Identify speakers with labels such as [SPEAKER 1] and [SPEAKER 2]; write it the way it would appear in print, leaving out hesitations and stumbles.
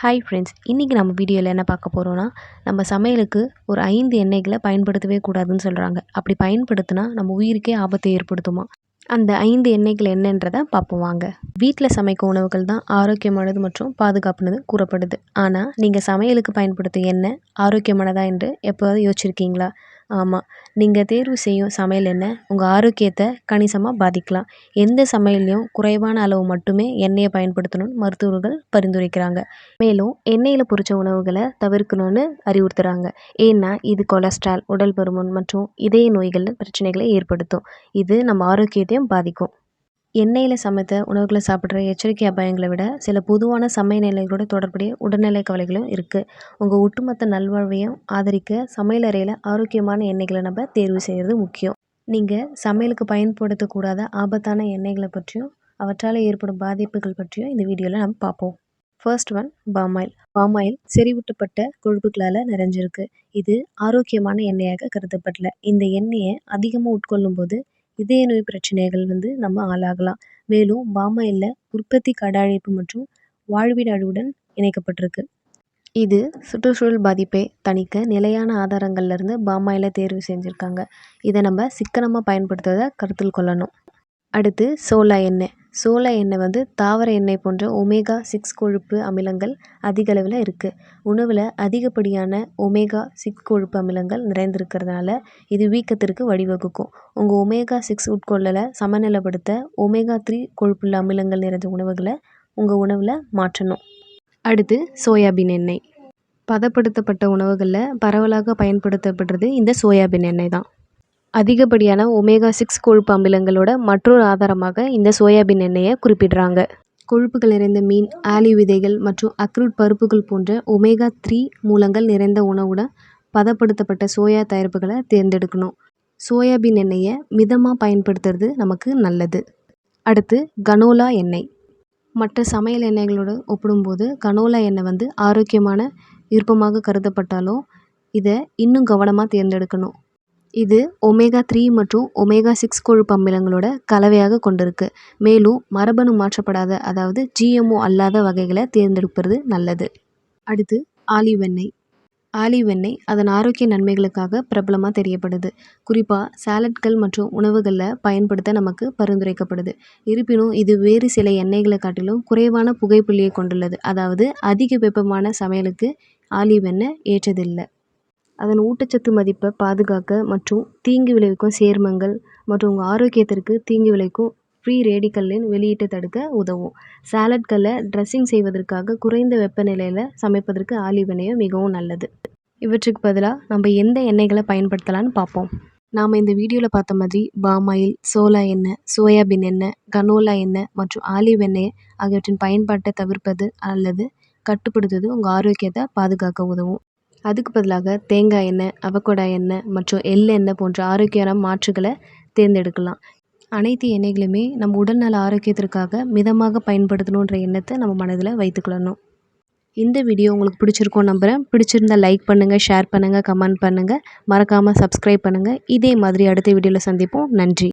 [SPEAKER 1] Hi friends, இன்றைக்கி நம்ம வீடியோவில் என்ன பார்க்க போகிறோன்னா, நம்ம சமையலுக்கு ஒரு 5 எண்ணெய்களை பயன்படுத்தவே கூடாதுன்னு சொல்கிறாங்க. அப்படி பயன்படுத்தினா நம்ம உயிருக்கே ஆபத்தை ஏற்படுத்துமா? அந்த 5 எண்ணெய்கள் என்னன்றதை பார்ப்போம் வாங்க. வீட்டில் சமைக்கும் உணவுகள் தான் ஆரோக்கியமானது மற்றும் பாதுகாப்புனது கூறப்படுது. ஆனால் நீங்கள் சமையலுக்கு பயன்படுத்தும் எண்ணெய் ஆரோக்கியமானதா என்று எப்போவாவது யோசிச்சிருக்கீங்களா? ஆமாம், நீங்கள் தேர்வு செய்யும் சமையல் எண்ணெய் உங்கள் ஆரோக்கியத்தை கணிசமாக பாதிக்கலாம். எந்த சமையல்லையும் குறைவான அளவு மட்டுமே எண்ணெயை பயன்படுத்தணும்னு மருத்துவர்கள் பரிந்துரைக்கிறாங்க. மேலும் எண்ணெயில் பொரிச்ச உணவுகளை தவிர்க்கணும்னு அறிவுறுத்துகிறாங்க. ஏன்னா இது கொலஸ்ட்ரால், உடல் பருமன் மற்றும் இதய நோய்கள் பிரச்சனைகளை ஏற்படுத்தும். இது நம்ம ஆரோக்கியத்தையும் பாதிக்கும். எண்ணெயில் சமைத்த உணவுகளை சாப்பிட்ற எச்சரிக்கை அபாயங்களை விட சில பொதுவான சமையல் நிலைகளோட தொடர்புடைய உடல்நலை கவலைகளும் இருக்குது. உங்கள் ஒட்டுமொத்த நல்வாழ்வையும் ஆதரிக்க சமையல் அறையில் ஆரோக்கியமான எண்ணெய்களை நம்ம தேர்வு செய்கிறது முக்கியம். நீங்கள் சமையலுக்கு பயன்படுத்தக்கூடாத ஆபத்தான எண்ணெய்களை பற்றியும் அவற்றால் ஏற்படும் பாதிப்புகள் பற்றியும் இந்த வீடியோவில் நம்ம பார்ப்போம். First one, palm oil. பாமாயில் செறிவூட்டப்பட்ட கொழுப்புகளால் நிறைஞ்சிருக்கு. இது ஆரோக்கியமான எண்ணெயாக கருதப்படல. இந்த எண்ணெயை அதிகமாக உட்கொள்ளும் போது இதய நோய் பிரச்சனைகள் நம்ம ஆளாகலாம். மேலும் பாமாயிலில் உற்பத்தி கடாழிப்பு மற்றும் வாழ்விட அழிவுடன் இணைக்கப்பட்டிருக்கு. இது சுற்றுச்சூழல் பாதிப்பை தணிக்க நிலையான ஆதாரங்கள்லேருந்து பாமாயிலை தேர்வு செஞ்சுருக்காங்க. இதை நம்ம சிக்கனமாக பயன்படுத்துவதை கருத்தில் கொள்ளணும். அடுத்து சோளா எண்ணெய். சோளா எண்ணெய் தாவர எண்ணெய் போன்ற ஒமேகா 6 கொழுப்பு அமிலங்கள் அதிக அளவில் இருக்குது. உணவில் அதிகப்படியான ஒமேகா 6 கொழுப்பு அமிலங்கள் நிறைந்திருக்கிறதுனால இது வீக்கத்திற்கு வழிவகுக்கும். உங்கள் ஒமேகா 6 உட்கொள்ளலை சமநிலைப்படுத்த ஒமேகா 3 கொழுப்புள்ள அமிலங்கள் நிறைந்த உணவுகளை உங்கள் உணவில் மாற்றணும். அடுத்து சோயாபீன் எண்ணெய். பதப்படுத்தப்பட்ட உணவுகளில் பரவலாக பயன்படுத்தப்படுறது இந்த சோயாபீன் எண்ணெய் தான். அதிகப்படியான ஒமேகா 6 கொழுப்பு அமிலங்களோட மற்றொரு ஆதாரமாக இந்த சோயாபீன் எண்ணெயை குறிப்பிடுறாங்க. கொழுப்புகள் நிறைந்த மீன், ஆலிவ் விதைகள் மற்றும் அக்ரூட் பருப்புகள் போன்ற ஒமேகா 3 மூலங்கள் நிறைந்த உணவுடன் பதப்படுத்தப்பட்ட சோயா தயாரிப்புகளை தேர்ந்தெடுக்கணும். சோயாபீன் எண்ணெயை மிதமாக பயன்படுத்துறது நமக்கு நல்லது. அடுத்து கனோலா எண்ணெய். மற்ற சமையல் எண்ணெய்களோடு ஒப்பிடும்போது கனோலா எண்ணெய் ஆரோக்கியமான விருப்பமாக கருதப்பட்டாலும் இதை இன்னும் கவனமாக தேர்ந்தெடுக்கணும். இது ஒமேகா 3 மற்றும் ஒமேகா 6 கொழுப்பு அமிலங்களோட கலவையாக கொண்டிருக்கு. மேலும் மரபணு மாற்றப்படாத அதாவது GMO அல்லாத வகைகளை தேர்ந்தெடுப்பது நல்லது. அடுத்து ஆலிவ் எண்ணெய். ஆலிவ் எண்ணெய் அதன் ஆரோக்கிய நன்மைகளுக்காக பிரபலமாக தெரியப்படுது. குறிப்பாக சாலட்கள் மற்றும் உணவுகளில் பயன்படுத்த நமக்கு பரிந்துரைக்கப்படுது. இருப்பினும் இது வேறு சில எண்ணெய்களை காட்டிலும் குறைவான புகைப்புள்ளியை கொண்டுள்ளது. அதாவது அதிக வெப்பமான சமையலுக்கு ஆலிவ் எண்ணெய் ஏற்றதில்லை. அதன் ஊட்டச்சத்து மதிப்பை பாதுகாக்க மற்றும் தீங்கு விளைவிக்கும் சேர்மங்கள் மற்றும் உங்கள் ஆரோக்கியத்திற்கு தீங்கு விளைவிக்கும் ஃப்ரீ ரேடிக்கலின் வெளியீட்டை தடுக்க உதவும். சாலட்களை ட்ரெஸ்ஸிங் செய்வதற்காக குறைந்த வெப்பநிலையில் சமைப்பதற்கு ஆலிவ் எண்ணெய் மிகவும் நல்லது. இவற்றுக்கு பதிலாக நம்ம எந்த எண்ணெய்களை பயன்படுத்தலான்னு பார்ப்போம். நாம் இந்த வீடியோவில் பார்த்த மாதிரி பாமாயில், சோளா எண்ணெய், சோயாபீன் எண்ணெய், கனோலா எண்ணெய் மற்றும் ஆலிவ் எண்ணெய் ஆகியவற்றின் பயன்பாட்டை தவிர்ப்பது அல்லது கட்டுப்படுத்துவது உங்கள் ஆரோக்கியத்தை பாதுகாக்க உதவும். அதுக்கு பதிலாக தேங்காய் எண்ணெய், அவகோடா எண்ணெய் மற்றும் எள்ளெண்ணெய் போன்ற ஆரோக்கியமான மாற்றுகளை தேர்ந்தெடுக்கலாம். அனைத்து எண்ணெய்களுமே நம்ம உடல்நல ஆரோக்கியத்திற்காக மிதமாக பயன்படுத்தணுன்ற எண்ணத்தை நம்ம மனதில் வைத்துக்கொள்ளணும். இந்த வீடியோ உங்களுக்கு பிடிச்சிருக்கோம் நம்புகிறேன். பிடிச்சிருந்தால் லைக் பண்ணுங்கள், ஷேர் பண்ணுங்கள், கமெண்ட் பண்ணுங்கள், மறக்காமல் சப்ஸ்கிரைப் பண்ணுங்கள். இதே மாதிரி அடுத்த வீடியோவில் சந்திப்போம். நன்றி.